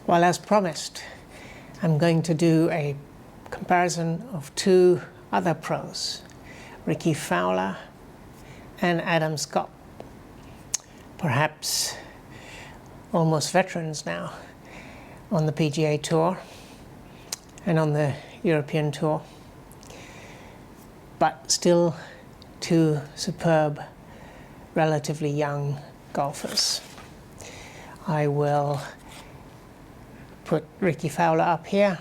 Well, as promised, I'm going to do a comparison of two other pros, Rickie Fowler and Adam Scott. Perhaps almost veterans now on the PGA Tour and on the European Tour, but still two superb, relatively young golfers. I will put Rickie Fowler up here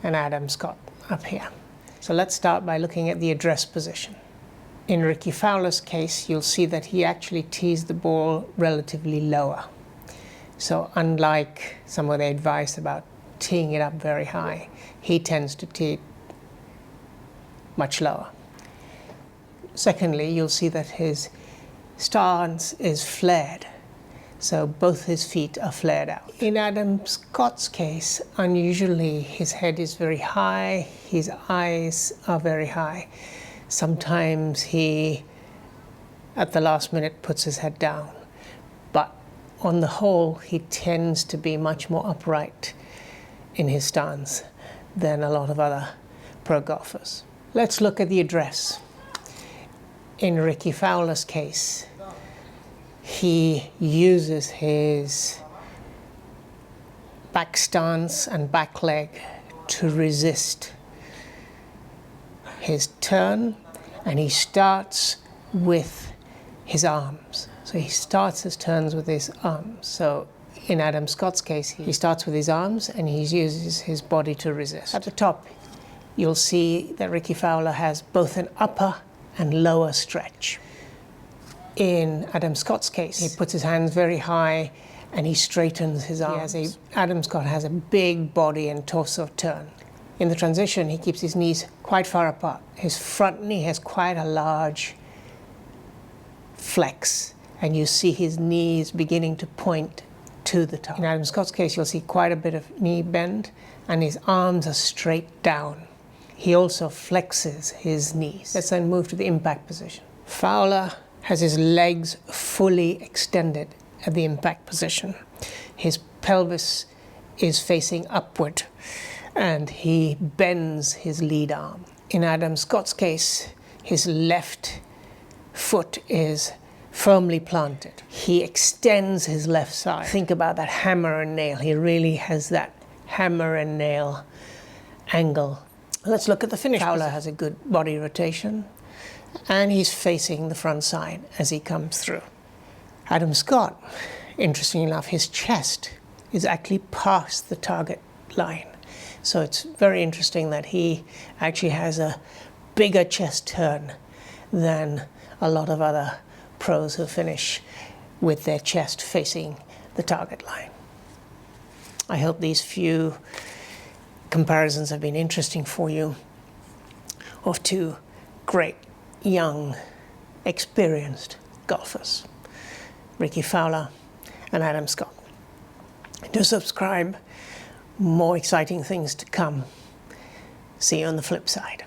and Adam Scott up here. So let's start by looking at the address position. In Rickie Fowler's case, you'll see that he actually tees the ball relatively lower. So unlike some of the advice about teeing it up very high, he tends to tee it much lower. Secondly, you'll see that his stance is flared. So both his feet are flared out. In Adam Scott's case, unusually his head is very high, his eyes are very high. Sometimes he, at the last minute, puts his head down. But on the whole, he tends to be much more upright in his stance than a lot of other pro golfers. Let's look at the address. In Rickie Fowler's case, he uses his back stance and back leg to resist his turn, and he starts with his arms. So he starts his turns with his arms. So in Adam Scott's case, he starts with his arms and he uses his body to resist. At the top, you'll see that Rickie Fowler has both an upper and lower stretch. In Adam Scott's case, he puts his hands very high and he straightens his arms. Adam Scott has a big body and torso turn. In the transition, he keeps his knees quite far apart. His front knee has quite a large flex, and you see his knees beginning to point to the top. In Adam Scott's case, you'll see quite a bit of knee bend, and his arms are straight down. He also flexes his knees. Let's then move to the impact position. Fowler has his legs fully extended at the impact position. His pelvis is facing upward and he bends his lead arm. In Adam Scott's case, his left foot is firmly planted. He extends his left side. Think about that hammer and nail. He really has that hammer and nail angle. Let's look at the finish. Fowler has a good body rotation and he's facing the front side as he comes through. Adam Scott, interestingly enough, his chest is actually past the target line. So it's very interesting that he actually has a bigger chest turn than a lot of other pros who finish with their chest facing the target line. I hope these few comparisons have been interesting for you of two great, young, experienced golfers, Rickie Fowler and Adam Scott. Do subscribe. More exciting things to come. See you on the flip side.